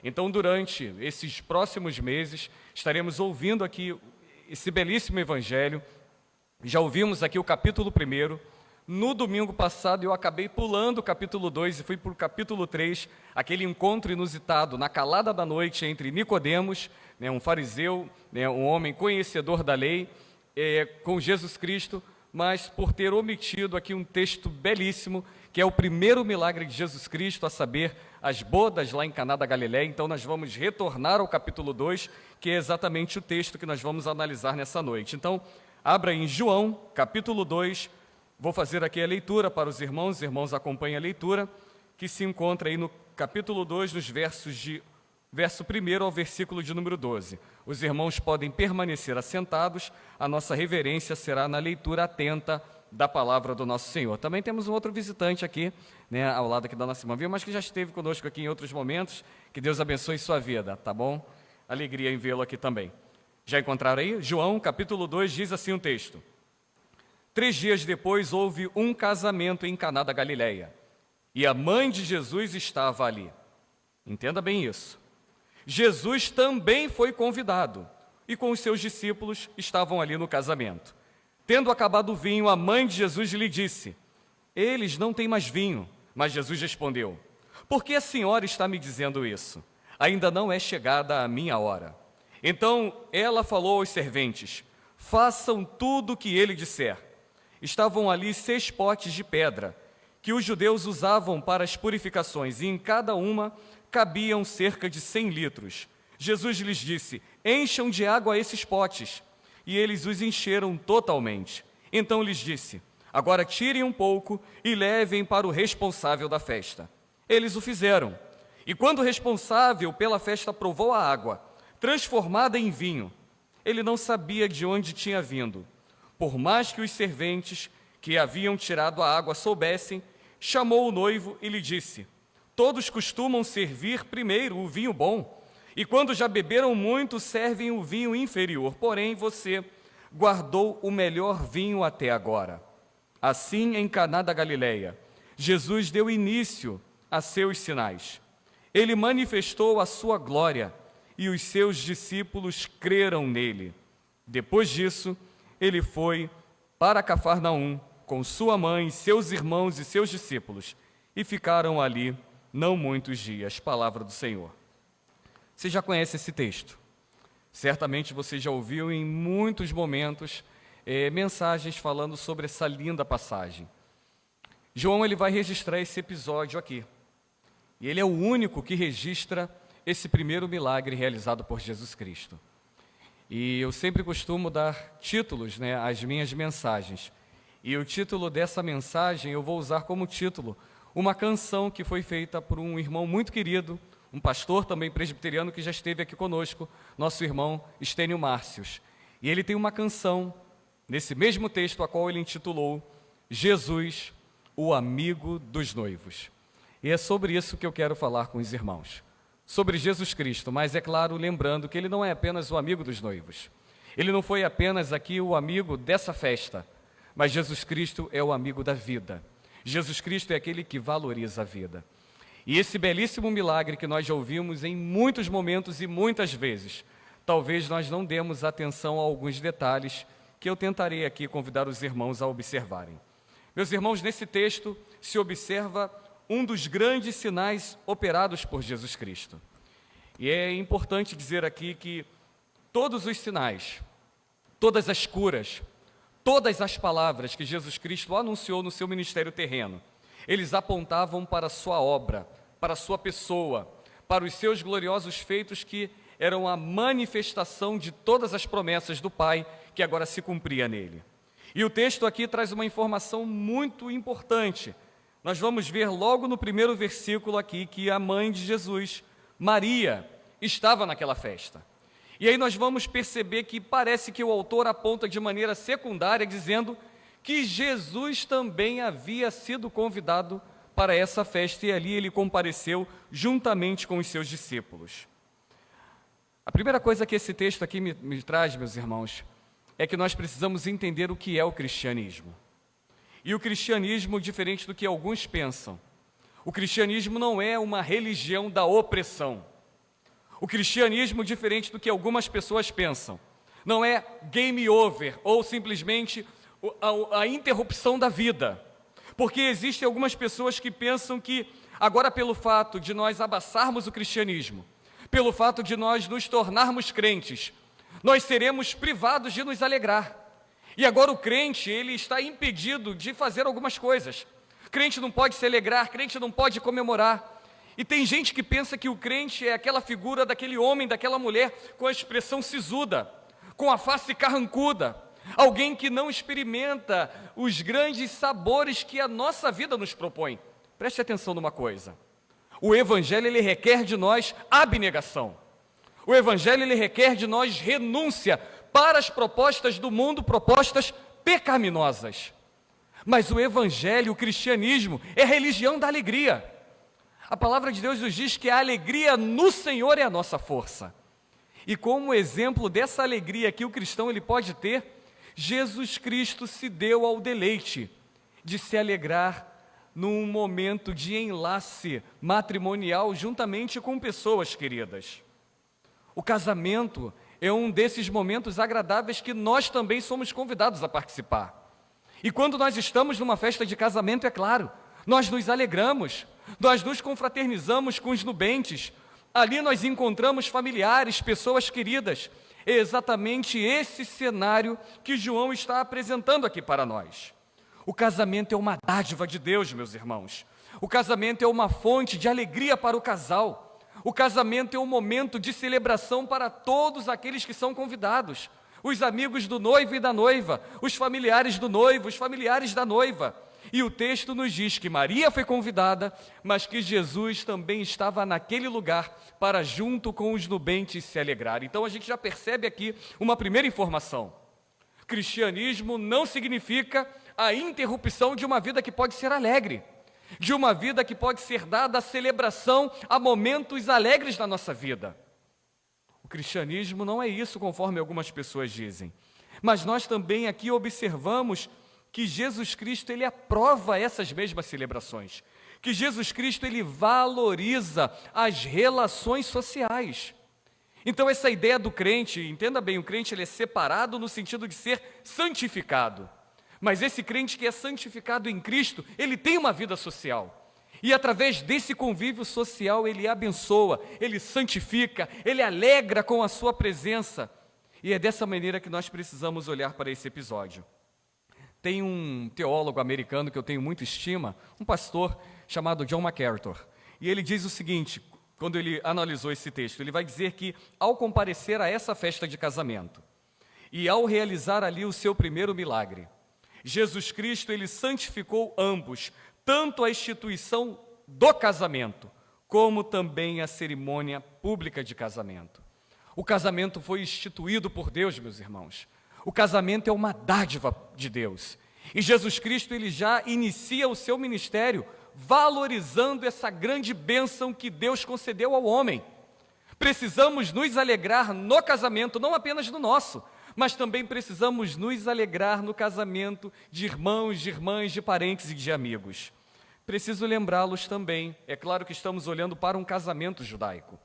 Então, durante esses próximos meses, estaremos ouvindo aqui esse belíssimo evangelho. Já ouvimos aqui o capítulo 1. No domingo passado, eu acabei pulando o capítulo 2 e fui para o capítulo 3, aquele encontro inusitado na calada da noite entre Nicodemos, um fariseu, um homem conhecedor da lei, com Jesus Cristo, mas por ter omitido aqui um texto belíssimo, que é o primeiro milagre de Jesus Cristo, a saber, as bodas lá em Caná da Galileia. Então nós vamos retornar ao capítulo 2, que é exatamente o texto que nós vamos analisar nessa noite. Então, abra em João, capítulo 2, vou fazer aqui a leitura para os irmãos acompanhem a leitura, que se encontra aí no capítulo 2, nos verso 1 ao versículo de número 12. Os irmãos podem permanecer assentados, a nossa reverência será na leitura atenta da palavra do nosso Senhor. Também temos um outro visitante aqui, ao lado aqui da nossa irmã, mas que já esteve conosco aqui em outros momentos. Que Deus abençoe sua vida, tá bom? Alegria em vê-lo aqui também. Já encontraram aí? João, capítulo 2, diz assim o texto. 3 dias depois houve um casamento em Caná da Galileia, e a mãe de Jesus estava ali. Entenda bem isso. Jesus também foi convidado, e com os seus discípulos estavam ali no casamento. Tendo acabado o vinho, a mãe de Jesus lhe disse, eles não têm mais vinho. Mas Jesus respondeu, por que a senhora está me dizendo isso? Ainda não é chegada a minha hora. Então ela falou aos serventes, façam tudo o que ele disser. Estavam ali 6 potes de pedra, que os judeus usavam para as purificações, e em cada uma cabiam cerca de 100 litros. Jesus lhes disse, encham de água esses potes. E eles os encheram totalmente. Então lhes disse, agora tirem um pouco e levem para o responsável da festa. Eles o fizeram. E quando o responsável pela festa provou a água, transformada em vinho, ele não sabia de onde tinha vindo. Por mais que os serventes que haviam tirado a água soubessem, chamou o noivo e lhe disse, todos costumam servir primeiro o vinho bom, e quando já beberam muito, servem o vinho inferior. Porém, você guardou o melhor vinho até agora. Assim, em Caná da Galileia, Jesus deu início a seus sinais. Ele manifestou a sua glória, e os seus discípulos creram nele. Depois disso, ele foi para Cafarnaum, com sua mãe, seus irmãos e seus discípulos, e ficaram ali não muitos dias. Palavra do Senhor. Você já conhece esse texto? Certamente você já ouviu em muitos momentos mensagens falando sobre essa linda passagem. João ele vai registrar esse episódio aqui. E ele é o único que registra esse primeiro milagre realizado por Jesus Cristo. E eu sempre costumo dar títulos às minhas mensagens. E o título dessa mensagem eu vou usar como título uma canção que foi feita por um irmão muito querido, um pastor também presbiteriano que já esteve aqui conosco, nosso irmão Estênio Márcios. E ele tem uma canção, nesse mesmo texto, a qual ele intitulou Jesus, o amigo dos noivos. E é sobre isso que eu quero falar com os irmãos. Sobre Jesus Cristo, mas é claro, lembrando que ele não é apenas o amigo dos noivos. Ele não foi apenas aqui o amigo dessa festa, mas Jesus Cristo é o amigo da vida. Jesus Cristo é aquele que valoriza a vida. E esse belíssimo milagre que nós já ouvimos em muitos momentos e muitas vezes, talvez nós não demos atenção a alguns detalhes que eu tentarei aqui convidar os irmãos a observarem. Meus irmãos, nesse texto se observa um dos grandes sinais operados por Jesus Cristo. E é importante dizer aqui que todos os sinais, todas as curas, todas as palavras que Jesus Cristo anunciou no seu ministério terreno, eles apontavam para a sua obra, para a sua pessoa, para os seus gloriosos feitos que eram a manifestação de todas as promessas do Pai que agora se cumpria nele. E o texto aqui traz uma informação muito importante. Nós vamos ver logo no primeiro versículo aqui que a mãe de Jesus, Maria, estava naquela festa. E aí nós vamos perceber que parece que o autor aponta de maneira secundária, dizendo que Jesus também havia sido convidado para essa festa, e ali ele compareceu juntamente com os seus discípulos. A primeira coisa que esse texto aqui me traz, meus irmãos, é que nós precisamos entender o que é o cristianismo. E o cristianismo, diferente do que alguns pensam, o cristianismo não é uma religião da opressão. O cristianismo, diferente do que algumas pessoas pensam, não é game over ou simplesmente a interrupção da vida. Porque existem algumas pessoas que pensam que agora, pelo fato de nós abraçarmos o cristianismo, pelo fato de nós nos tornarmos crentes, nós seremos privados de nos alegrar. E agora o crente, ele está impedido de fazer algumas coisas. Crente não pode se alegrar, crente não pode comemorar. E tem gente que pensa que o crente é aquela figura daquele homem, daquela mulher com a expressão sisuda, com a face carrancuda, alguém que não experimenta os grandes sabores que a nossa vida nos propõe. Preste atenção numa coisa. O Evangelho, ele requer de nós abnegação. O Evangelho, ele requer de nós renúncia para as propostas do mundo, propostas pecaminosas. Mas o Evangelho, o cristianismo, é a religião da alegria. A palavra de Deus nos diz que a alegria no Senhor é a nossa força. E como exemplo dessa alegria que o cristão ele pode ter, Jesus Cristo se deu ao deleite de se alegrar num momento de enlace matrimonial juntamente com pessoas queridas. O casamento é um desses momentos agradáveis que nós também somos convidados a participar. E quando nós estamos numa festa de casamento, é claro, nós nos alegramos, nós nos confraternizamos com os nubentes, ali nós encontramos familiares, pessoas queridas. É exatamente esse cenário que João está apresentando aqui para nós. O casamento é uma dádiva de Deus, meus irmãos. O casamento é uma fonte de alegria para o casal. O casamento é um momento de celebração para todos aqueles que são convidados. Os amigos do noivo e da noiva, os familiares do noivo, os familiares da noiva. E o texto nos diz que Maria foi convidada, mas que Jesus também estava naquele lugar para junto com os nubentes se alegrar. Então a gente já percebe aqui uma primeira informação. Cristianismo não significa a interrupção de uma vida que pode ser alegre, de uma vida que pode ser dada a celebração a momentos alegres da nossa vida. O cristianismo não é isso, conforme algumas pessoas dizem. Mas nós também aqui observamos que Jesus Cristo, ele aprova essas mesmas celebrações, que Jesus Cristo, ele valoriza as relações sociais. Então essa ideia do crente, entenda bem, o crente ele é separado no sentido de ser santificado, mas esse crente que é santificado em Cristo, ele tem uma vida social, e através desse convívio social ele abençoa, ele santifica, ele alegra com a sua presença, e é dessa maneira que nós precisamos olhar para esse episódio. Tem um teólogo americano que eu tenho muita estima, um pastor chamado John MacArthur. E ele diz o seguinte, quando ele analisou esse texto, ele vai dizer que ao comparecer a essa festa de casamento e ao realizar ali o seu primeiro milagre, Jesus Cristo, ele santificou ambos, tanto a instituição do casamento, como também a cerimônia pública de casamento. O casamento foi instituído por Deus, meus irmãos. O casamento é uma dádiva de Deus. E Jesus Cristo, ele já inicia o seu ministério valorizando essa grande bênção que Deus concedeu ao homem. Precisamos nos alegrar no casamento, não apenas no nosso, mas também precisamos nos alegrar no casamento de irmãos, de irmãs, de parentes e de amigos. Preciso lembrá-los também, é claro que estamos olhando para um casamento judaico.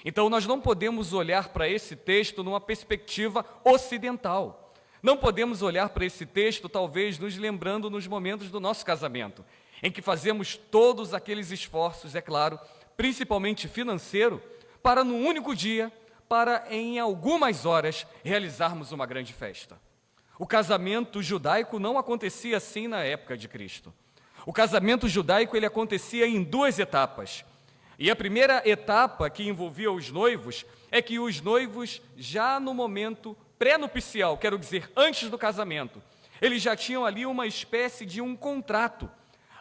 Então nós não podemos olhar para esse texto numa perspectiva ocidental. Não podemos olhar para esse texto, talvez, nos lembrando nos momentos do nosso casamento, em que fazemos todos aqueles esforços, é claro, principalmente financeiro, para num único dia, para em algumas horas, realizarmos uma grande festa. O casamento judaico não acontecia assim na época de Cristo. O casamento judaico, ele acontecia em duas etapas. E a primeira etapa, que envolvia os noivos, é que os noivos, já no momento pré-nupcial, quero dizer, antes do casamento, eles já tinham ali uma espécie de um contrato.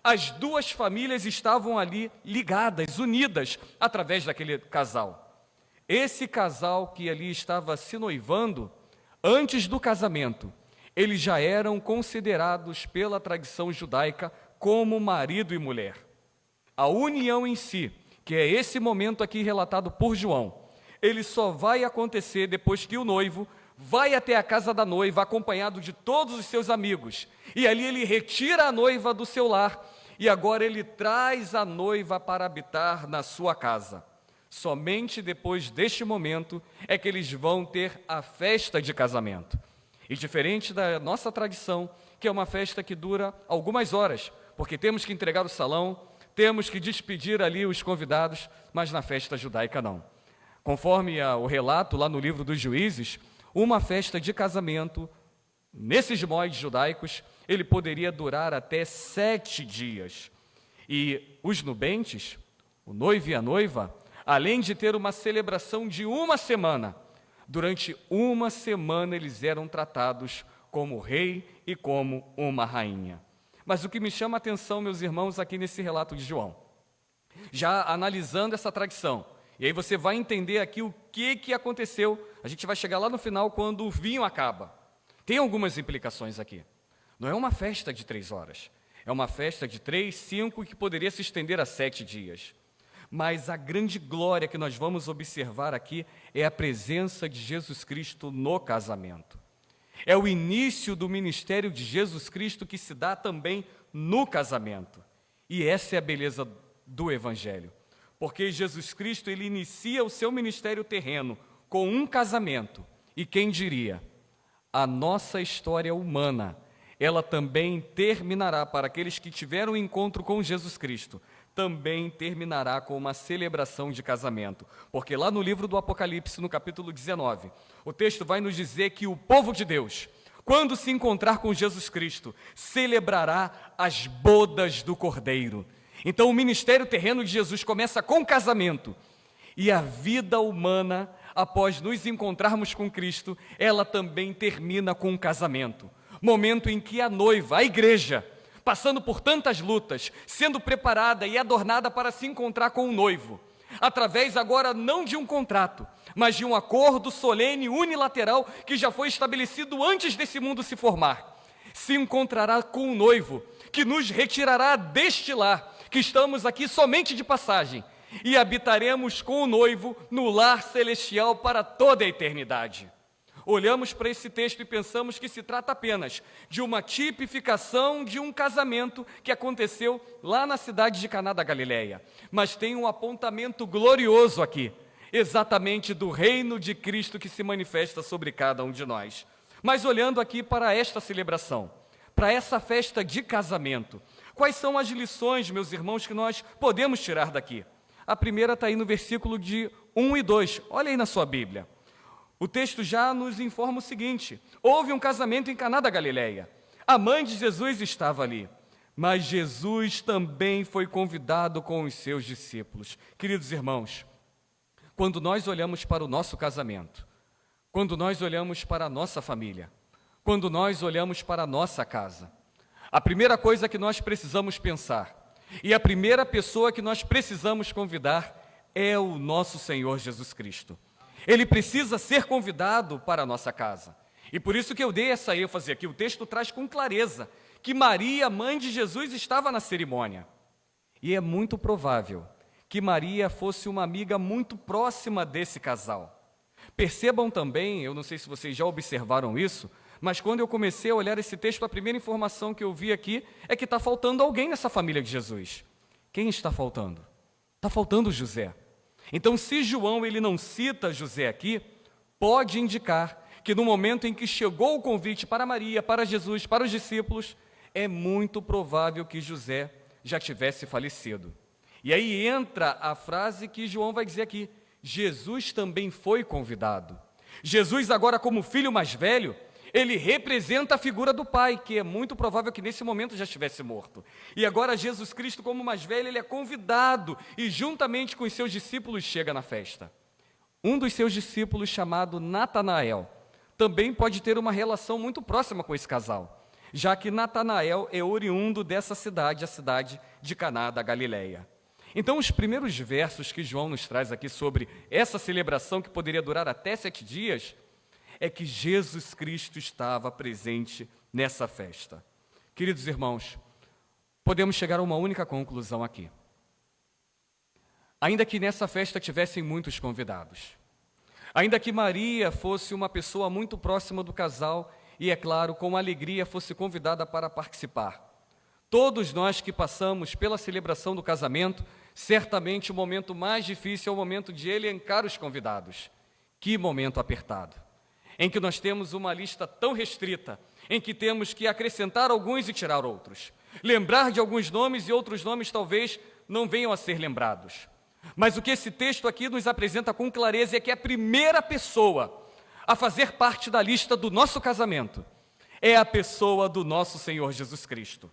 As duas famílias estavam ali ligadas, unidas, através daquele casal. Esse casal que ali estava se noivando, antes do casamento, eles já eram considerados pela tradição judaica como marido e mulher. A união em si, que é esse momento aqui relatado por João, ele só vai acontecer depois que o noivo vai até a casa da noiva, acompanhado de todos os seus amigos, e ali ele retira a noiva do seu lar, e agora ele traz a noiva para habitar na sua casa. Somente depois deste momento é que eles vão ter a festa de casamento. E diferente da nossa tradição, que é uma festa que dura algumas horas, porque temos que entregar o salão, temos que despedir ali os convidados, mas na festa judaica não. Conforme o relato lá no livro dos Juízes, uma festa de casamento, nesses moldes judaicos, ele poderia durar até 7 dias. E os nubentes, o noivo e a noiva, além de ter uma celebração de uma semana, durante uma semana eles eram tratados como rei e como uma rainha. Mas o que me chama a atenção, meus irmãos, aqui nesse relato de João, já analisando essa tradição, e aí você vai entender aqui o que aconteceu, a gente vai chegar lá no final quando o vinho acaba. Tem algumas implicações aqui. Não é uma festa de 3 horas, é uma festa de 3, 5 que poderia se estender a 7 dias. Mas a grande glória que nós vamos observar aqui é a presença de Jesus Cristo no casamento. É o início do ministério de Jesus Cristo que se dá também no casamento. E essa é a beleza do Evangelho. Porque Jesus Cristo, ele inicia o seu ministério terreno com um casamento. E quem diria? A nossa história humana, ela também terminará, para aqueles que tiveram um encontro com Jesus Cristo, também terminará com uma celebração de casamento. Porque lá no livro do Apocalipse, no capítulo 19, o texto vai nos dizer que o povo de Deus, quando se encontrar com Jesus Cristo, celebrará as bodas do Cordeiro. Então o ministério terreno de Jesus começa com casamento. E a vida humana, após nos encontrarmos com Cristo, ela também termina com um casamento. Momento em que a noiva, a igreja, passando por tantas lutas, sendo preparada e adornada para se encontrar com o noivo, através agora não de um contrato, mas de um acordo solene unilateral que já foi estabelecido antes desse mundo se formar, se encontrará com o noivo, que nos retirará deste lar, que estamos aqui somente de passagem, e habitaremos com o noivo no lar celestial para toda a eternidade. Olhamos para esse texto e pensamos que se trata apenas de uma tipificação de um casamento que aconteceu lá na cidade de Caná da Galileia. Mas tem um apontamento glorioso aqui, exatamente do reino de Cristo que se manifesta sobre cada um de nós. Mas olhando aqui para esta celebração, para essa festa de casamento, quais são as lições, meus irmãos, que nós podemos tirar daqui? A primeira está aí no versículo de 1 e 2, olha aí na sua Bíblia. O texto já nos informa o seguinte: houve um casamento em Caná da Galileia. A mãe de Jesus estava ali, mas Jesus também foi convidado com os seus discípulos. Queridos irmãos, quando nós olhamos para o nosso casamento, quando nós olhamos para a nossa família, quando nós olhamos para a nossa casa, a primeira coisa que nós precisamos pensar, e a primeira pessoa que nós precisamos convidar é o nosso Senhor Jesus Cristo. Ele precisa ser convidado para a nossa casa. E por isso que eu dei essa ênfase aqui. O texto traz com clareza que Maria, mãe de Jesus, estava na cerimônia. E é muito provável que Maria fosse uma amiga muito próxima desse casal. Percebam também, eu não sei se vocês já observaram isso, mas quando eu comecei a olhar esse texto, a primeira informação que eu vi aqui é que está faltando alguém nessa família de Jesus. Quem está faltando? Está faltando José. Então, se João ele não cita José aqui, pode indicar que no momento em que chegou o convite para Maria, para Jesus, para os discípulos, é muito provável que José já tivesse falecido. E aí entra a frase que João vai dizer aqui: Jesus também foi convidado. Jesus agora, como filho mais velho, ele representa a figura do pai, que é muito provável que nesse momento já estivesse morto. E agora Jesus Cristo, como mais velho, ele é convidado e juntamente com os seus discípulos chega na festa. Um dos seus discípulos, chamado Natanael, também pode ter uma relação muito próxima com esse casal, já que Natanael é oriundo dessa cidade, a cidade de Caná da Galileia. Então, os primeiros versos que João nos traz aqui sobre essa celebração que poderia durar até 7 dias, é que Jesus Cristo estava presente nessa festa. Queridos irmãos, podemos chegar a uma única conclusão aqui. Ainda que nessa festa tivessem muitos convidados, ainda que Maria fosse uma pessoa muito próxima do casal e, é claro, com alegria fosse convidada para participar, todos nós que passamos pela celebração do casamento Certamente o momento mais difícil é o momento de elencar os convidados. Que momento apertado, em que nós temos uma lista tão restrita, em que temos que acrescentar alguns e tirar outros. Lembrar de alguns nomes e outros nomes talvez não venham a ser lembrados. Mas o que esse texto aqui nos apresenta com clareza é que a primeira pessoa a fazer parte da lista do nosso casamento é a pessoa do nosso Senhor Jesus Cristo.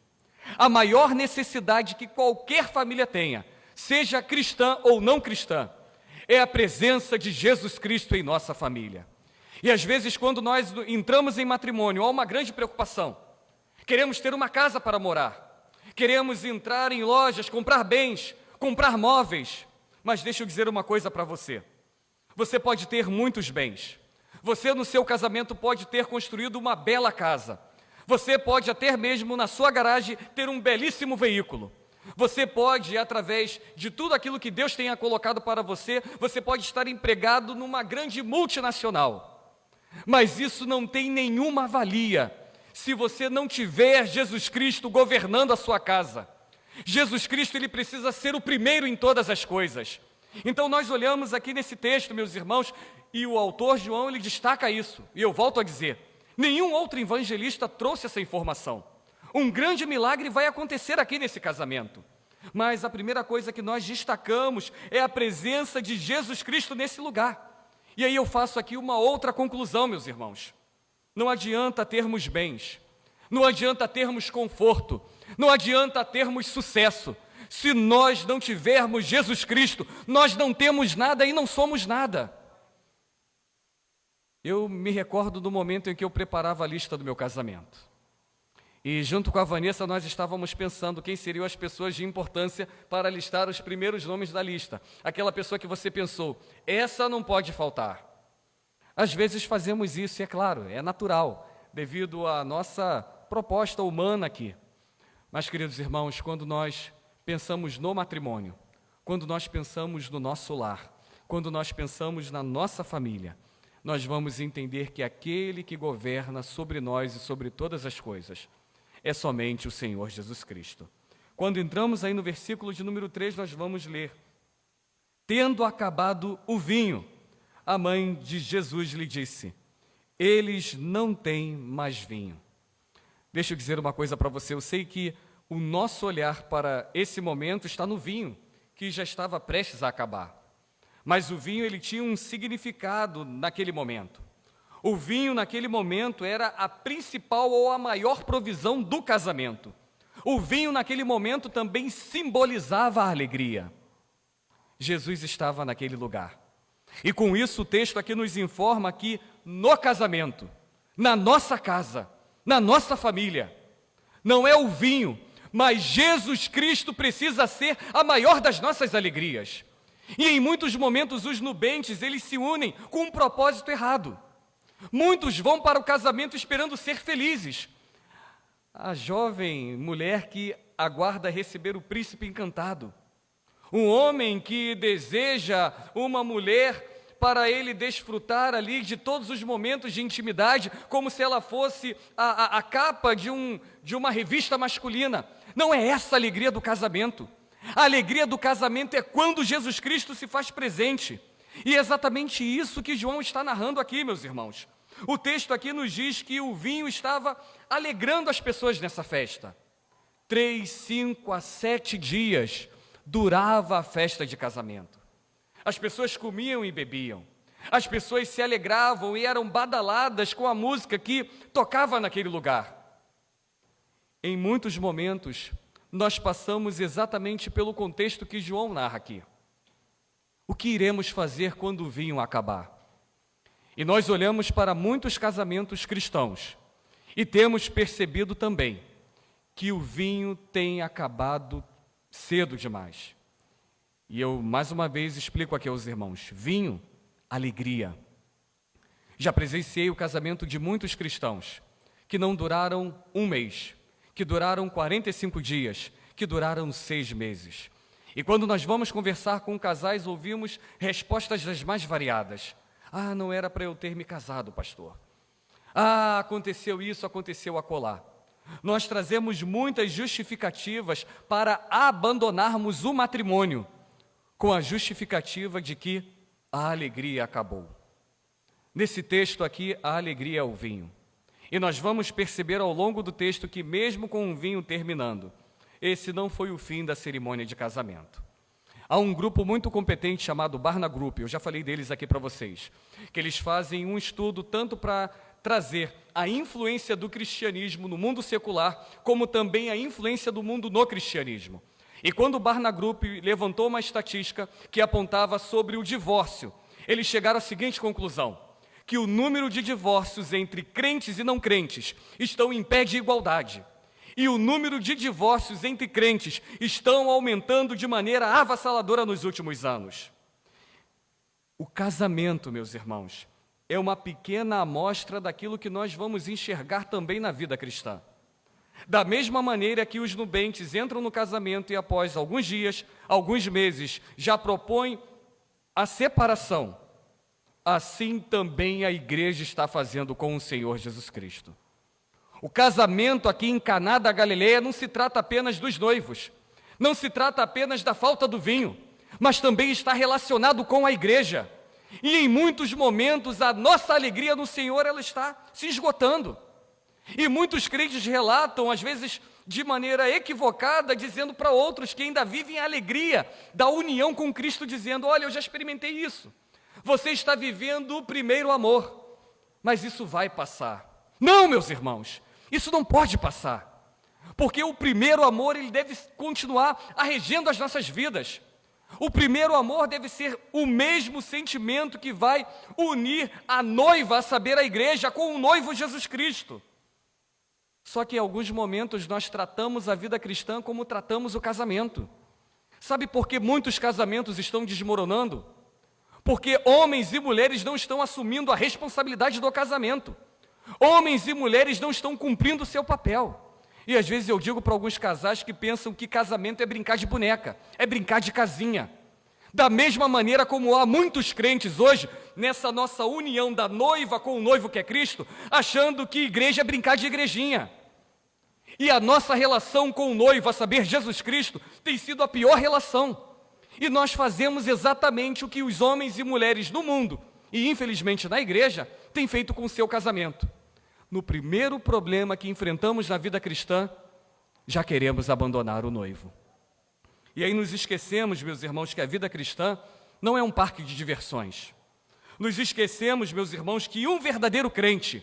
A maior necessidade que qualquer família tenha, seja cristã ou não cristã, é a presença de Jesus Cristo em nossa família. E às vezes, quando nós entramos em matrimônio, há uma grande preocupação. Queremos ter uma casa para morar, queremos entrar em lojas, comprar bens, comprar móveis. Mas deixa eu dizer uma coisa para você. Você pode ter muitos bens. Você, no seu casamento, pode ter construído uma bela casa. Você pode até mesmo, na sua garagem, ter um belíssimo veículo. Você pode, através de tudo aquilo que Deus tenha colocado para você, você pode estar empregado numa grande multinacional. Mas isso não tem nenhuma valia se você não tiver Jesus Cristo governando a sua casa. Jesus Cristo, ele precisa ser o primeiro em todas as coisas. Então nós olhamos aqui nesse texto, meus irmãos, e o autor João, ele destaca isso. E eu volto a dizer, nenhum outro evangelista trouxe essa informação. Um grande milagre vai acontecer aqui nesse casamento. Mas a primeira coisa que nós destacamos é a presença de Jesus Cristo nesse lugar. E aí eu faço aqui uma outra conclusão, meus irmãos. Não adianta termos bens, não adianta termos conforto, não adianta termos sucesso. Se nós não tivermos Jesus Cristo, nós não temos nada e não somos nada. Eu me recordo do momento em que eu preparava a lista do meu casamento. E junto com a Vanessa nós estávamos pensando quem seriam as pessoas de importância para listar os primeiros nomes da lista. Aquela pessoa que você pensou, essa não pode faltar. Às vezes fazemos isso, e é claro, é natural, devido à nossa proposta humana aqui. Mas, queridos irmãos, quando nós pensamos no matrimônio, quando nós pensamos no nosso lar, quando nós pensamos na nossa família, nós vamos entender que aquele que governa sobre nós e sobre todas as coisas é somente o Senhor Jesus Cristo. Quando entramos aí no versículo de número 3, nós vamos ler: tendo acabado o vinho, a mãe de Jesus lhe disse: eles não têm mais vinho. Deixa eu dizer uma coisa para você, eu sei que o nosso olhar para esse momento está no vinho, que já estava prestes a acabar. Mas o vinho, ele tinha um significado naquele momento. O vinho, naquele momento, era a principal ou a maior provisão do casamento. O vinho, naquele momento, também simbolizava a alegria. Jesus estava naquele lugar. E com isso o texto aqui nos informa que no casamento, na nossa casa, na nossa família, não é o vinho, mas Jesus Cristo precisa ser a maior das nossas alegrias. E em muitos momentos os nubentes, eles se unem com um propósito errado. Muitos vão para o casamento esperando ser felizes. A jovem mulher que aguarda receber o príncipe encantado. Um homem que deseja uma mulher para ele desfrutar ali de todos os momentos de intimidade, como se ela fosse a capa de uma revista masculina. Não é essa a alegria do casamento. A alegria do casamento é quando Jesus Cristo se faz presente. E é exatamente isso que João está narrando aqui, meus irmãos. O texto aqui nos diz que o vinho estava alegrando as pessoas nessa festa. 3, 5 a 7 dias durava a festa de casamento. As pessoas comiam e bebiam. As pessoas se alegravam e eram badaladas com a música que tocava naquele lugar. Em muitos momentos, nós passamos exatamente pelo contexto que João narra aqui. O que iremos fazer quando o vinho acabar? E nós olhamos para muitos casamentos cristãos e temos percebido também que o vinho tem acabado cedo demais. E eu, mais uma vez, explico aqui aos irmãos: vinho, alegria. Já presenciei o casamento de muitos cristãos que não duraram um mês, que duraram 45 dias, que duraram 6 meses. E quando nós vamos conversar com casais, ouvimos respostas das mais variadas. Ah, não era para eu ter me casado, pastor. Ah, aconteceu isso, aconteceu acolá. Nós trazemos muitas justificativas para abandonarmos o matrimônio, com a justificativa de que a alegria acabou. Nesse texto aqui, a alegria é o vinho. E nós vamos perceber ao longo do texto que, mesmo com o vinho terminando, esse não foi o fim da cerimônia de casamento. Há um grupo muito competente chamado Barna Group, eu já falei deles aqui para vocês, que eles fazem um estudo tanto para trazer a influência do cristianismo no mundo secular, como também a influência do mundo no cristianismo. E quando o Barna Group levantou uma estatística que apontava sobre o divórcio, eles chegaram à seguinte conclusão: que o número de divórcios entre crentes e não crentes estão em pé de igualdade. E o número de divórcios entre crentes estão aumentando de maneira avassaladora nos últimos anos. O casamento, meus irmãos, é uma pequena amostra daquilo que nós vamos enxergar também na vida cristã. Da mesma maneira que os nubentes entram no casamento e após alguns dias, alguns meses, já propõem a separação, assim também a igreja está fazendo com o Senhor Jesus Cristo. O casamento aqui em Caná da Galileia não se trata apenas dos noivos, não se trata apenas da falta do vinho, mas também está relacionado com a igreja. E em muitos momentos a nossa alegria no Senhor ela está se esgotando. E muitos crentes relatam, às vezes de maneira equivocada, dizendo para outros que ainda vivem a alegria da união com Cristo, dizendo: olha, eu já experimentei isso. Você está vivendo o primeiro amor, mas isso vai passar. Não, meus irmãos, isso não pode passar, porque o primeiro amor ele deve continuar arregendo as nossas vidas. O primeiro amor deve ser o mesmo sentimento que vai unir a noiva, a saber, a igreja, com o noivo Jesus Cristo. Só que em alguns momentos nós tratamos a vida cristã como tratamos o casamento. Sabe por que muitos casamentos estão desmoronando? Porque homens e mulheres não estão assumindo a responsabilidade do casamento. Homens e mulheres não estão cumprindo o seu papel. E às vezes eu digo para alguns casais que pensam que casamento é brincar de boneca, é brincar de casinha. Da mesma maneira como há muitos crentes hoje, nessa nossa união da noiva com o noivo que é Cristo, achando que igreja é brincar de igrejinha. E a nossa relação com o noivo, a saber, Jesus Cristo, tem sido a pior relação. E nós fazemos exatamente o que os homens e mulheres no mundo, e infelizmente na igreja, têm feito com o seu casamento. No primeiro problema que enfrentamos na vida cristã, já queremos abandonar o noivo. E aí nos esquecemos, meus irmãos, que a vida cristã não é um parque de diversões. Nos esquecemos, meus irmãos, que um verdadeiro crente,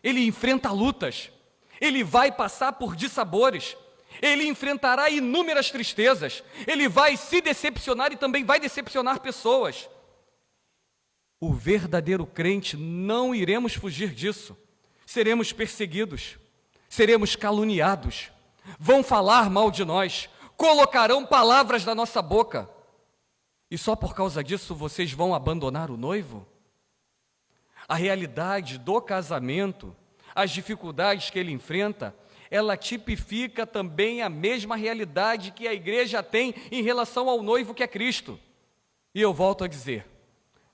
ele enfrenta lutas, ele vai passar por dissabores, ele enfrentará inúmeras tristezas, ele vai se decepcionar e também vai decepcionar pessoas. O verdadeiro crente, não iremos fugir disso. Seremos perseguidos, seremos caluniados, vão falar mal de nós, colocarão palavras na nossa boca. E só por causa disso vocês vão abandonar o noivo? A realidade do casamento, as dificuldades que ele enfrenta, ela tipifica também a mesma realidade que a igreja tem em relação ao noivo que é Cristo. E eu volto a dizer,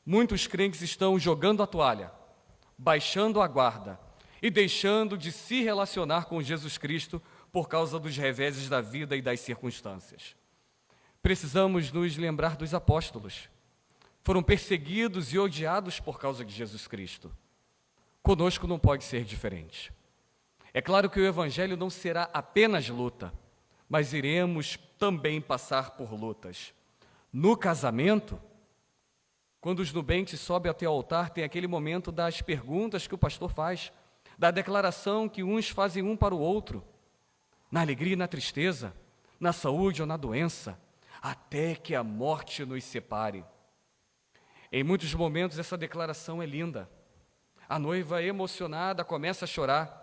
muitos crentes estão jogando a toalha, baixando a guarda e deixando de se relacionar com Jesus Cristo por causa dos reveses da vida e das circunstâncias. Precisamos nos lembrar dos apóstolos. Foram perseguidos e odiados por causa de Jesus Cristo. Conosco não pode ser diferente. É claro que o Evangelho não será apenas luta, mas iremos também passar por lutas. No casamento, quando os nubentes sobem até o altar, tem aquele momento das perguntas que o pastor faz, da declaração que uns fazem um para o outro, na alegria e na tristeza, na saúde ou na doença, até que a morte nos separe. Em muitos momentos essa declaração é linda. A noiva emocionada começa a chorar.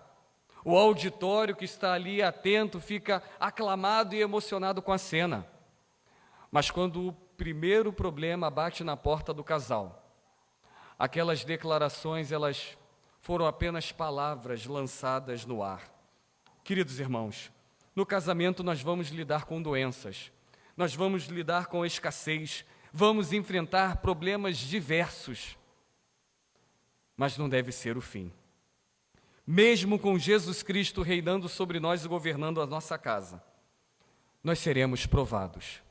O auditório que está ali atento fica aclamado e emocionado com a cena. Mas quando o primeiro problema bate na porta do casal, aquelas declarações, elas foram apenas palavras lançadas no ar. Queridos irmãos, no casamento nós vamos lidar com doenças, nós vamos lidar com escassez, vamos enfrentar problemas diversos, mas não deve ser o fim. mesmo com Jesus Cristo reinando sobre nós e governando a nossa casa, nós seremos provados.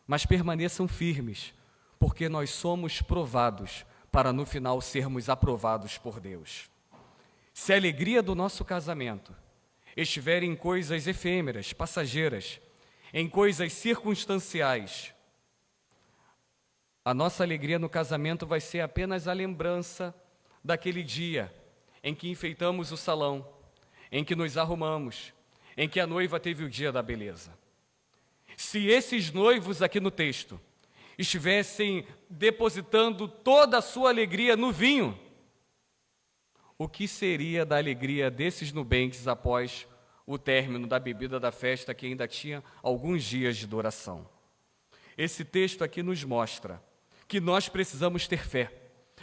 Mas permaneçam firmes, porque nós somos provados para no final sermos aprovados por Deus. Se a alegria do nosso casamento estiver em coisas efêmeras, passageiras, em coisas circunstanciais, a nossa alegria no casamento vai ser apenas a lembrança daquele dia em que enfeitamos o salão, em que nos arrumamos, em que a noiva teve o dia da beleza. Se esses noivos aqui no texto estivessem depositando toda a sua alegria no vinho, o que seria da alegria desses nubenques após o término da bebida da festa, que ainda tinha alguns dias de duração? Esse texto aqui nos mostra que nós precisamos ter fé,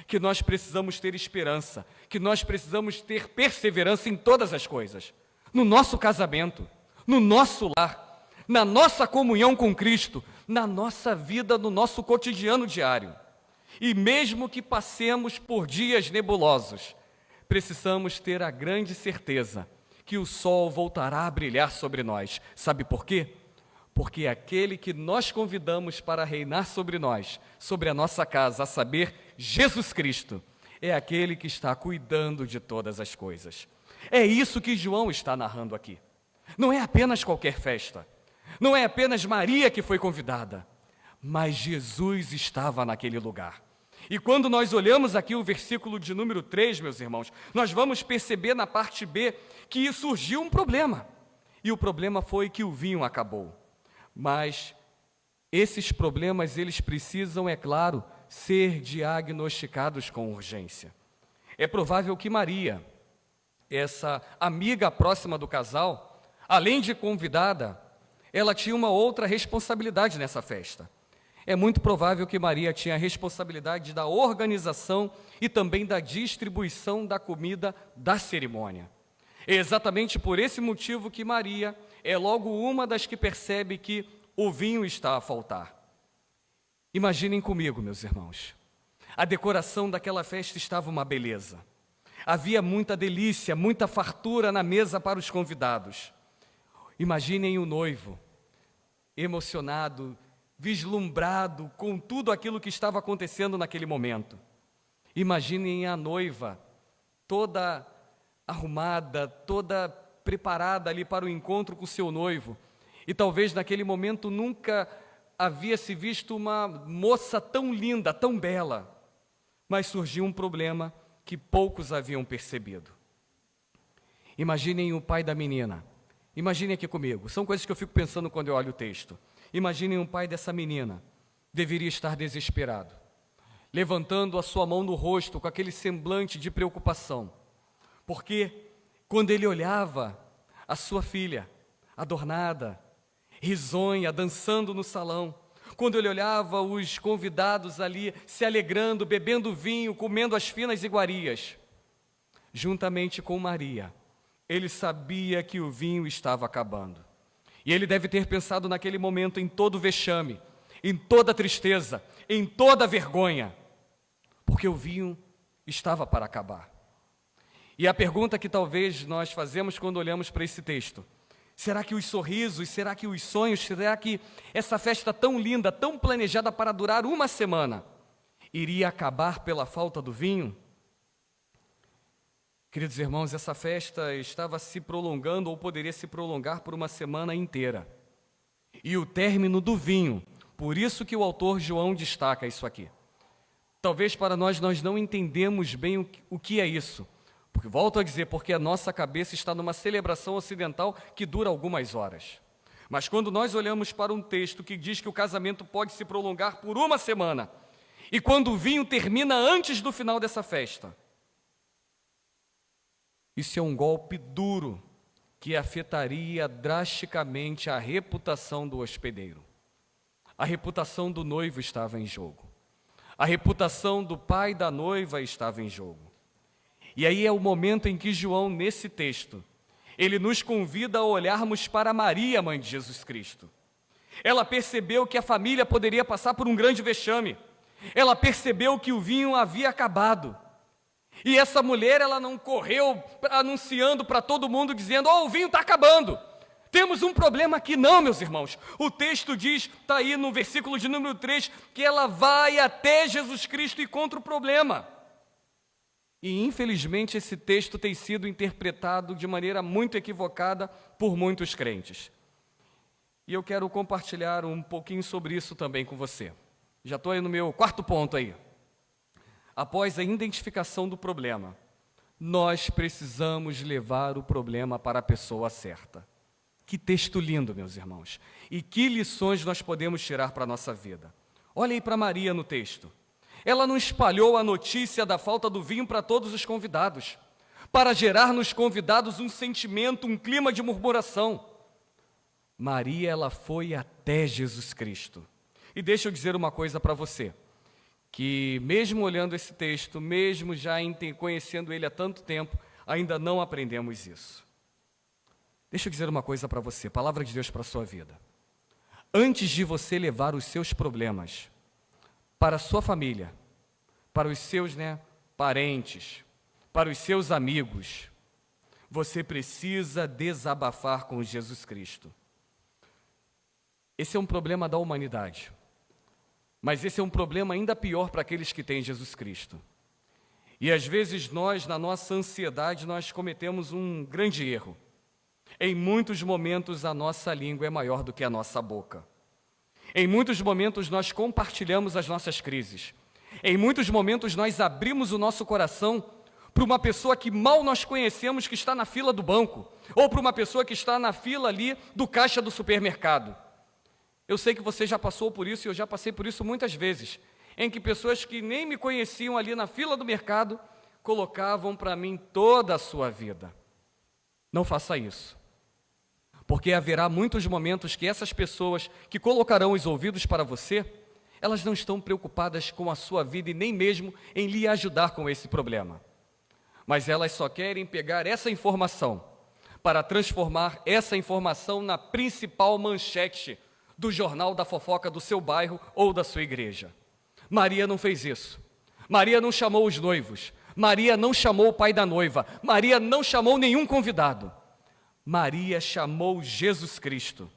que nós precisamos ter esperança, que nós precisamos ter perseverança em todas as coisas, no nosso casamento, no nosso lar, na nossa comunhão com Cristo, na nossa vida, no nosso cotidiano diário. E mesmo que passemos por dias nebulosos, precisamos ter a grande certeza que o sol voltará a brilhar sobre nós. Sabe por quê? Porque aquele que nós convidamos para reinar sobre nós, sobre a nossa casa, a saber, Jesus Cristo, é aquele que está cuidando de todas as coisas. É isso que João está narrando aqui. Não é apenas qualquer festa, não é apenas Maria que foi convidada, mas Jesus estava naquele lugar. E quando nós olhamos aqui o versículo de número 3, meus irmãos, nós vamos perceber na parte B que surgiu um problema. E o problema foi que o vinho acabou. Mas esses problemas, eles precisam, é claro, ser diagnosticados com urgência. É provável que Maria, essa amiga próxima do casal, além de convidada, ela tinha uma outra responsabilidade nessa festa. É muito provável que Maria tinha a responsabilidade da organização e também da distribuição da comida da cerimônia. É exatamente por esse motivo que Maria é logo uma das que percebe que o vinho está a faltar. Imaginem comigo, meus irmãos. A decoração daquela festa estava uma beleza. Havia muita delícia, muita fartura na mesa para os convidados. Imaginem o noivo, emocionado, vislumbrado com tudo aquilo que estava acontecendo naquele momento. Imaginem a noiva, toda arrumada, toda preparada ali para o encontro com o seu noivo. E talvez naquele momento nunca havia se visto uma moça tão linda, tão bela. Mas surgiu um problema que poucos haviam percebido. Imaginem o pai da menina. Imaginem aqui comigo. São coisas que eu fico pensando quando eu olho o texto. Imaginem o pai dessa menina. Deveria estar desesperado, levantando a sua mão no rosto com aquele semblante de preocupação. Porque quando ele olhava a sua filha, adornada, risonha, dançando no salão, quando ele olhava os convidados ali se alegrando, bebendo vinho, comendo as finas iguarias, juntamente com Maria, ele sabia que o vinho estava acabando. E ele deve ter pensado naquele momento em todo o vexame, em toda a tristeza, em toda a vergonha, porque o vinho estava para acabar. E a pergunta que talvez nós fazemos quando olhamos para esse texto: será que os sorrisos, será que os sonhos, será que essa festa tão linda, tão planejada para durar uma semana, iria acabar pela falta do vinho? Queridos irmãos, essa festa estava se prolongando ou poderia se prolongar por uma semana inteira. E o término do vinho, por isso que o autor João destaca isso aqui. Talvez para nós não entendemos bem o que é isso. Porque, volto a dizer, porque a nossa cabeça está numa celebração ocidental que dura algumas horas. Mas quando nós olhamos para um texto que diz que o casamento pode se prolongar por uma semana, e quando o vinho termina antes do final dessa festa, isso é um golpe duro que afetaria drasticamente a reputação do hospedeiro. A reputação do noivo estava em jogo. A reputação do pai da noiva estava em jogo. E aí é o momento em que João, nesse texto, ele nos convida a olharmos para Maria, mãe de Jesus Cristo. Ela percebeu que a família poderia passar por um grande vexame. Ela percebeu que o vinho havia acabado. E essa mulher, ela não correu anunciando para todo mundo, dizendo: "Oh, o vinho está acabando. Temos um problema aqui". Não, meus irmãos. O texto diz, está aí no versículo de número 3, que ela vai até Jesus Cristo e contra o problema. E, infelizmente, esse texto tem sido interpretado de maneira muito equivocada por muitos crentes. E eu quero compartilhar um pouquinho sobre isso também com você. Já estou aí no meu quarto ponto aí. Após a identificação do problema, nós precisamos levar o problema para a pessoa certa. Que texto lindo, meus irmãos. E que lições nós podemos tirar para a nossa vida. Olha aí para Maria no texto. Ela não espalhou a notícia da falta do vinho para todos os convidados, para gerar nos convidados um sentimento, um clima de murmuração. Maria, ela foi até Jesus Cristo. E deixa eu dizer uma coisa para você, que mesmo olhando esse texto, mesmo já conhecendo ele há tanto tempo, ainda não aprendemos isso. Deixa eu dizer uma coisa para você, palavra de Deus para a sua vida. Antes de você levar os seus problemas para a sua família, para os seus parentes, para os seus amigos, você precisa desabafar com Jesus Cristo. Esse é um problema da humanidade. Mas esse é um problema ainda pior para aqueles que têm Jesus Cristo. E às vezes nós, na nossa ansiedade, nós cometemos um grande erro. Em muitos momentos a nossa língua é maior do que a nossa boca. Em muitos momentos nós compartilhamos as nossas crises. Em muitos momentos nós abrimos o nosso coração para uma pessoa que mal nós conhecemos, que está na fila do banco, ou para uma pessoa que está na fila ali do caixa do supermercado. Eu sei que você já passou por isso e eu já passei por isso muitas vezes, em que pessoas que nem me conheciam ali na fila do mercado colocavam para mim toda a sua vida. Não faça isso, porque haverá muitos momentos que essas pessoas que colocarão os ouvidos para você, elas não estão preocupadas com a sua vida e nem mesmo em lhe ajudar com esse problema. Mas elas só querem pegar essa informação para transformar essa informação na principal manchete do jornal da fofoca do seu bairro ou da sua igreja. Maria não fez isso. Maria não chamou os noivos. Maria não chamou o pai da noiva. Maria não chamou nenhum convidado. Maria chamou Jesus Cristo.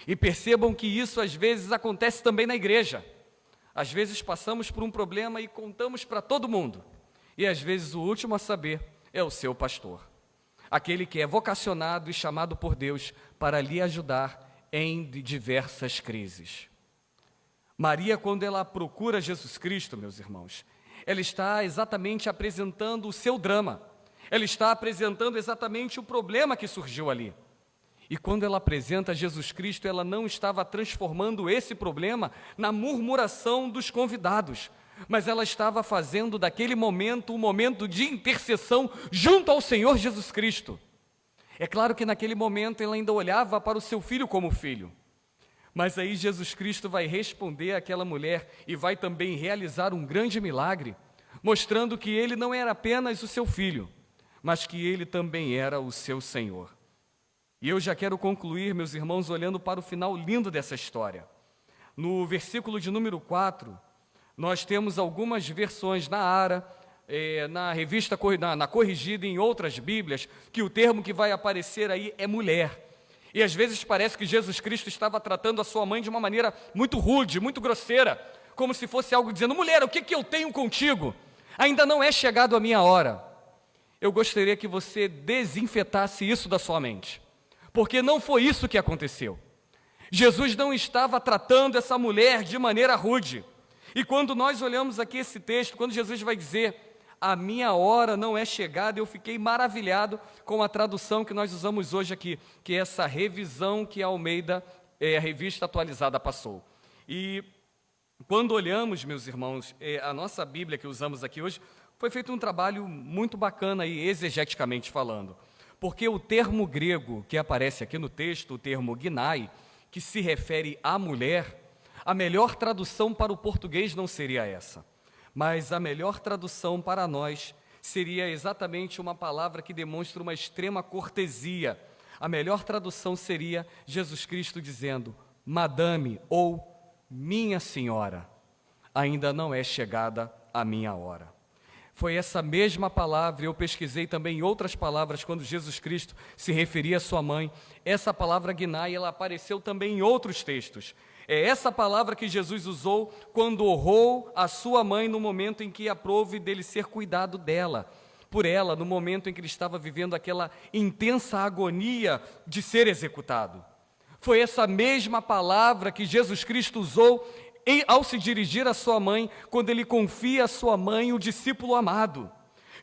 E percebam que isso às vezes acontece também na igreja. Às vezes passamos por um problema e contamos para todo mundo. E às vezes o último a saber é o seu pastor. Aquele que é vocacionado e chamado por Deus para lhe ajudar em diversas crises. Maria, quando ela procura Jesus Cristo, meus irmãos, ela está exatamente apresentando o seu drama. Ela está apresentando exatamente o problema que surgiu ali. E quando ela apresenta Jesus Cristo, ela não estava transformando esse problema na murmuração dos convidados, mas ela estava fazendo daquele momento um momento de intercessão junto ao Senhor Jesus Cristo. É claro que naquele momento ela ainda olhava para o seu filho como filho. Mas aí Jesus Cristo vai responder àquela mulher e vai também realizar um grande milagre, mostrando que ele não era apenas o seu filho, mas que ele também era o seu Senhor. E eu já quero concluir, meus irmãos, olhando para o final lindo dessa história. No versículo de número 4, nós temos algumas versões na ARA, na revista, na corrigida, em outras Bíblias, que o termo que vai aparecer aí é mulher. E às vezes parece que Jesus Cristo estava tratando a sua mãe de uma maneira muito rude, muito grosseira, como se fosse algo dizendo: mulher, o que eu tenho contigo? Ainda não é chegado a minha hora. Eu gostaria que você desinfetasse isso da sua mente, porque não foi isso que aconteceu. Jesus não estava tratando essa mulher de maneira rude. E quando nós olhamos aqui esse texto, quando Jesus vai dizer: a minha hora não é chegada, eu fiquei maravilhado com a tradução que nós usamos hoje aqui, que é essa revisão que a Almeida, a revista atualizada, passou. E quando olhamos, meus irmãos, a nossa Bíblia que usamos aqui hoje, foi feito um trabalho muito bacana aí, exegeticamente falando, porque o termo grego que aparece aqui no texto, o termo gnai, que se refere à mulher, a melhor tradução para o português não seria essa, mas a melhor tradução para nós seria exatamente uma palavra que demonstra uma extrema cortesia. A melhor tradução seria Jesus Cristo dizendo: Madame ou minha senhora, ainda não é chegada a minha hora. Foi essa mesma palavra, eu pesquisei também outras palavras quando Jesus Cristo se referia à sua mãe. Essa palavra Ginai, ela apareceu também em outros textos. É essa palavra que Jesus usou quando honrou a sua mãe no momento em que aprove dele ser cuidado dela, por ela, no momento em que ele estava vivendo aquela intensa agonia de ser executado. Foi essa mesma palavra que Jesus Cristo usou ao se dirigir à sua mãe, quando ele confia à sua mãe o discípulo amado.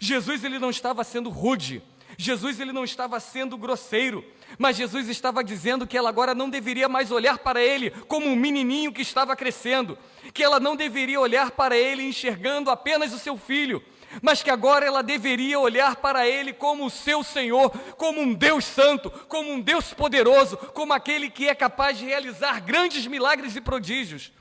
Jesus, ele não estava sendo rude, Jesus, ele não estava sendo grosseiro, mas Jesus estava dizendo que ela agora não deveria mais olhar para ele como um menininho que estava crescendo, que ela não deveria olhar para ele enxergando apenas o seu filho, mas que agora ela deveria olhar para ele como o seu Senhor, como um Deus santo, como um Deus poderoso, como aquele que é capaz de realizar grandes milagres e prodígios.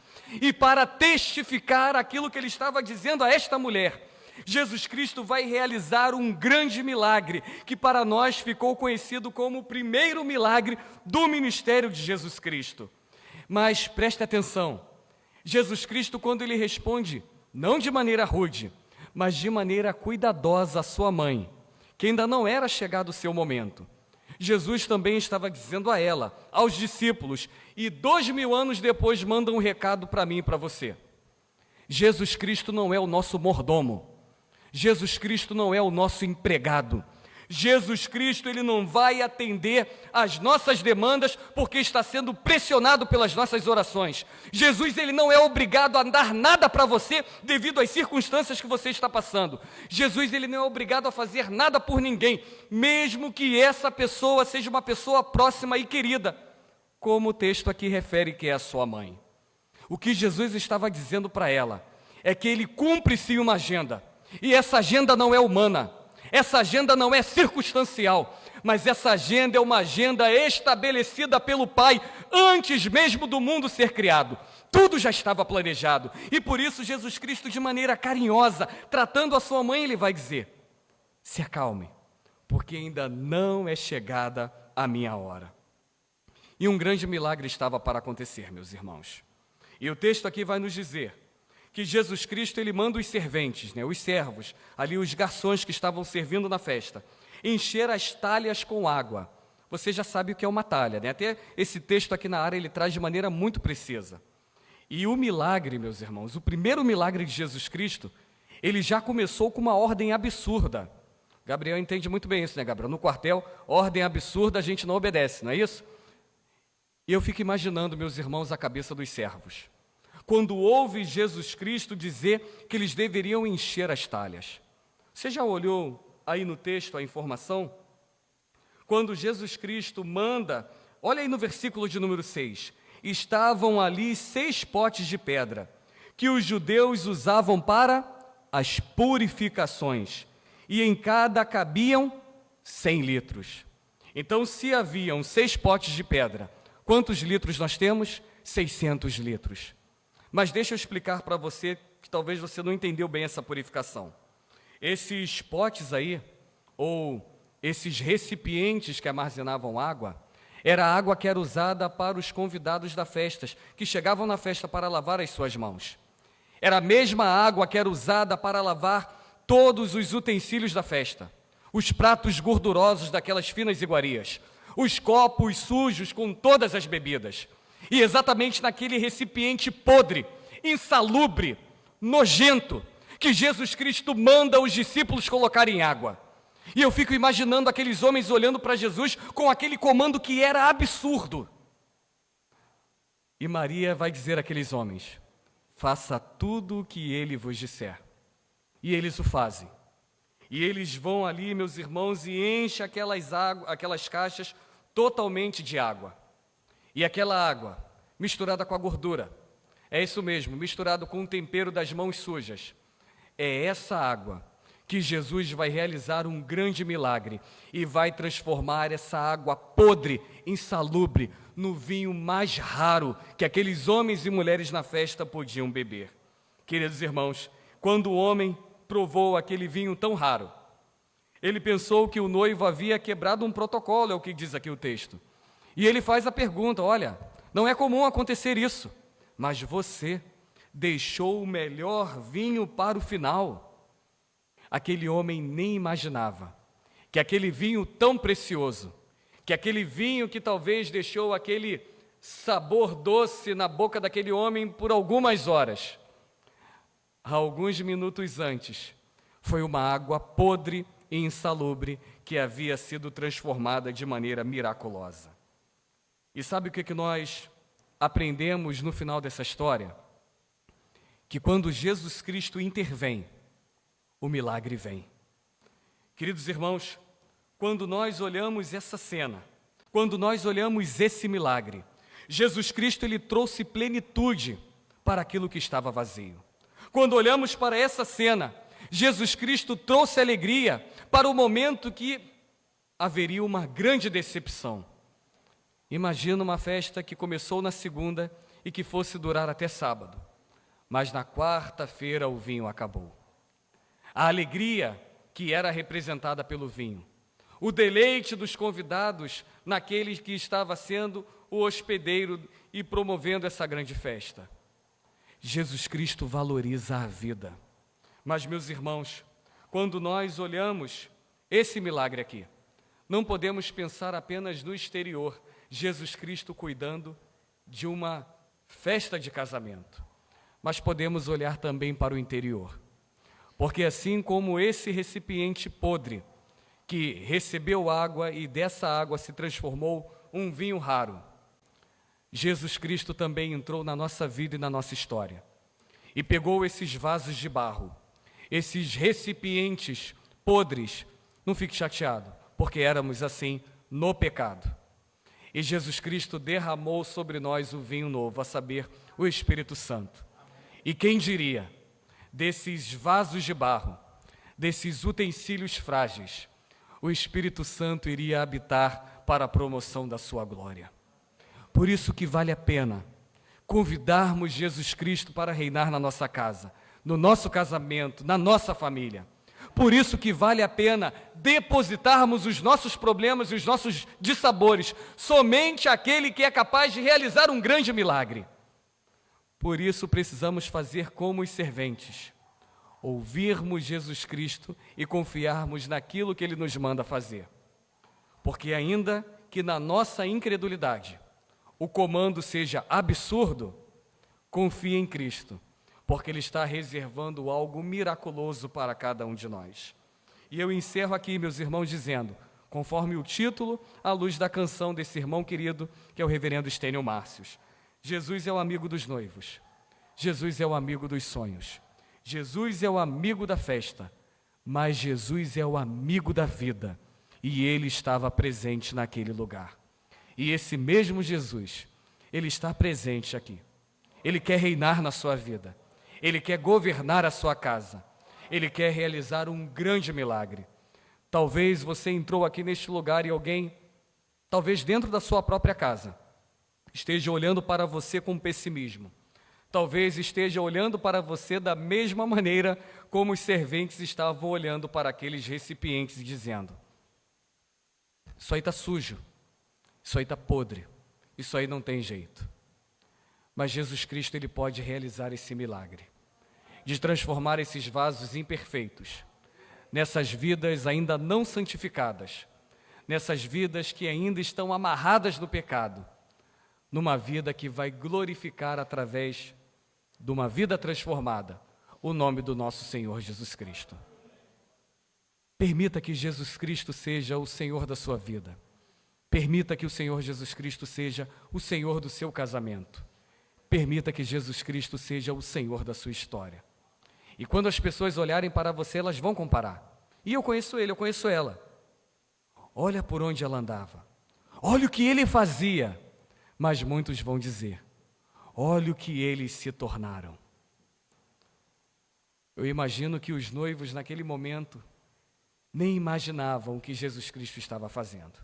E para testificar aquilo que ele estava dizendo a esta mulher, Jesus Cristo vai realizar um grande milagre, que para nós ficou conhecido como o primeiro milagre do ministério de Jesus Cristo. Mas preste atenção, Jesus Cristo, quando ele responde, não de maneira rude, mas de maneira cuidadosa à sua mãe, que ainda não era chegado o seu momento, Jesus também estava dizendo a ela, aos discípulos, e 2000 anos depois manda um recado para mim e para você. Jesus Cristo não é o nosso mordomo, Jesus Cristo não é o nosso empregado, Jesus Cristo, ele não vai atender às nossas demandas porque está sendo pressionado pelas nossas orações. Jesus, ele não é obrigado a dar nada para você devido às circunstâncias que você está passando. Jesus, ele não é obrigado a fazer nada por ninguém, mesmo que essa pessoa seja uma pessoa próxima e querida, como o texto aqui refere que é a sua mãe. O que Jesus estava dizendo para ela é que ele cumpre sim uma agenda, e essa agenda não é humana. Essa agenda não é circunstancial, mas essa agenda é uma agenda estabelecida pelo Pai antes mesmo do mundo ser criado. Tudo já estava planejado. E por isso Jesus Cristo, de maneira carinhosa, tratando a sua mãe, ele vai dizer, se acalme, porque ainda não é chegada a minha hora. E um grande milagre estava para acontecer, meus irmãos. E o texto aqui vai nos dizer que Jesus Cristo, ele manda os serventes, os servos, ali os garçons que estavam servindo na festa, encher as talhas com água. Você já sabe o que é uma talha, Até esse texto aqui na área ele traz de maneira muito precisa. E o milagre, meus irmãos, o primeiro milagre de Jesus Cristo, ele já começou com uma ordem absurda. Gabriel entende muito bem isso, Gabriel? No quartel, ordem absurda a gente não obedece, não é isso? E eu fico imaginando, meus irmãos, a cabeça dos servos, quando ouve Jesus Cristo dizer que eles deveriam encher as talhas. Você já olhou aí no texto a informação? Quando Jesus Cristo manda, olha aí no versículo de número 6, estavam ali 6 potes de pedra, que os judeus usavam para as purificações, e em cada cabiam 100 litros. Então, se haviam 6 potes de pedra, quantos litros nós temos? 600 litros. Mas deixa eu explicar para você, que talvez você não entendeu bem essa purificação. Esses potes aí, ou esses recipientes que armazenavam água, era a água que era usada para os convidados da festa, que chegavam na festa para lavar as suas mãos. Era a mesma água que era usada para lavar todos os utensílios da festa, os pratos gordurosos daquelas finas iguarias, os copos sujos com todas as bebidas. E exatamente naquele recipiente podre, insalubre, nojento, que Jesus Cristo manda os discípulos colocarem água. E eu fico imaginando aqueles homens olhando para Jesus com aquele comando que era absurdo. E Maria vai dizer àqueles homens, faça tudo o que ele vos disser. E eles o fazem. E eles vão ali, meus irmãos, e enchem aquelas caixas totalmente de água. E aquela água, misturada com a gordura, é isso mesmo, misturado com o tempero das mãos sujas, é essa água que Jesus vai realizar um grande milagre e vai transformar essa água podre, insalubre, no vinho mais raro que aqueles homens e mulheres na festa podiam beber. Queridos irmãos, quando o homem provou aquele vinho tão raro, ele pensou que o noivo havia quebrado um protocolo, é o que diz aqui o texto. E ele faz a pergunta, olha, não é comum acontecer isso, mas você deixou o melhor vinho para o final. aquele homem nem imaginava que aquele vinho tão precioso, que aquele vinho que talvez deixou aquele sabor doce na boca daquele homem por algumas horas, alguns minutos antes, foi uma água podre e insalubre que havia sido transformada de maneira miraculosa. E sabe o que nós aprendemos no final dessa história? Que quando Jesus Cristo intervém, o milagre vem. Queridos irmãos, quando nós olhamos essa cena, quando nós olhamos esse milagre, Jesus Cristo ele trouxe plenitude para aquilo que estava vazio. Quando olhamos para essa cena, Jesus Cristo trouxe alegria para o momento que haveria uma grande decepção. Imagina uma festa que começou na segunda e que fosse durar até sábado, mas na quarta-feira o vinho acabou. A alegria que era representada pelo vinho, o deleite dos convidados naquele que estava sendo o hospedeiro e promovendo essa grande festa. Jesus Cristo valoriza a vida. Mas, meus irmãos, quando nós olhamos esse milagre aqui, não podemos pensar apenas no exterior, Jesus Cristo cuidando de uma festa de casamento, mas podemos olhar também para o interior. Porque assim como esse recipiente podre, que recebeu água e dessa água se transformou um vinho raro, Jesus Cristo também entrou na nossa vida e na nossa história, e pegou esses vasos de barro, esses recipientes podres. Não fique chateado, porque éramos assim no pecado. E Jesus Cristo derramou sobre nós o vinho novo, a saber, o Espírito Santo. E quem diria, desses vasos de barro, desses utensílios frágeis, o Espírito Santo iria habitar para a promoção da sua glória. Por isso que vale a pena convidarmos Jesus Cristo para reinar na nossa casa, no nosso casamento, na nossa família. Por isso que vale a pena depositarmos os nossos problemas e os nossos dissabores somente àquele que é capaz de realizar um grande milagre. Por isso precisamos fazer como os serventes, ouvirmos Jesus Cristo e confiarmos naquilo que Ele nos manda fazer. Porque ainda que na nossa incredulidade o comando seja absurdo, confie em Cristo, porque Ele está reservando algo miraculoso para cada um de nós. E eu encerro aqui, meus irmãos, dizendo, conforme o título, à luz da canção desse irmão querido, que é o reverendo Estênio Márcios: Jesus é o amigo dos noivos, Jesus é o amigo dos sonhos, Jesus é o amigo da festa, mas Jesus é o amigo da vida, e Ele estava presente naquele lugar. E esse mesmo Jesus, Ele está presente aqui. Ele quer reinar na sua vida, Ele quer governar a sua casa, Ele quer realizar um grande milagre. Talvez você entrou aqui neste lugar e alguém, talvez dentro da sua própria casa, esteja olhando para você com pessimismo. Talvez esteja olhando para você da mesma maneira como os serventes estavam olhando para aqueles recipientes, dizendo: isso aí está sujo, isso aí está podre, isso aí não tem jeito. Mas Jesus Cristo, Ele pode realizar esse milagre, de transformar esses vasos imperfeitos, nessas vidas ainda não santificadas, nessas vidas que ainda estão amarradas no pecado, numa vida que vai glorificar através de uma vida transformada o nome do nosso Senhor Jesus Cristo. Permita que Jesus Cristo seja o Senhor da sua vida. Permita que o Senhor Jesus Cristo seja o Senhor do seu casamento. Permita que Jesus Cristo seja o Senhor da sua história. E quando as pessoas olharem para você, elas vão comparar. E eu conheço ele, eu conheço ela. Olha por onde ela andava. Olha o que ele fazia. Mas muitos vão dizer: olha o que eles se tornaram. Eu imagino que os noivos naquele momento nem imaginavam o que Jesus Cristo estava fazendo.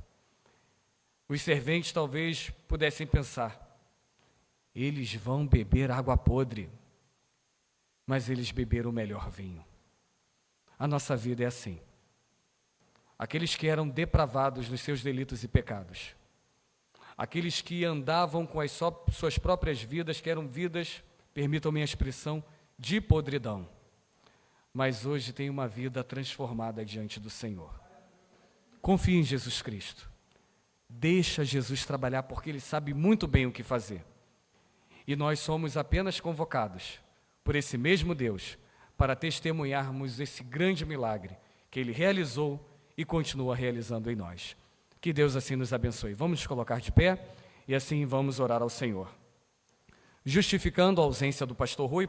Os serventes talvez pudessem pensar: eles vão beber água podre, mas eles beberam o melhor vinho. A nossa vida é assim. Aqueles que eram depravados nos seus delitos e pecados, aqueles que andavam com as suas próprias vidas, que eram vidas, permitam-me a expressão, de podridão. mas hoje tem uma vida transformada diante do Senhor. Confie em Jesus Cristo. Deixa Jesus trabalhar, porque Ele sabe muito bem o que fazer. E nós somos apenas convocados por esse mesmo Deus para testemunharmos esse grande milagre que Ele realizou e continua realizando em nós. Que Deus assim nos abençoe. Vamos nos colocar de pé e assim vamos orar ao Senhor. Justificando a ausência do pastor Rui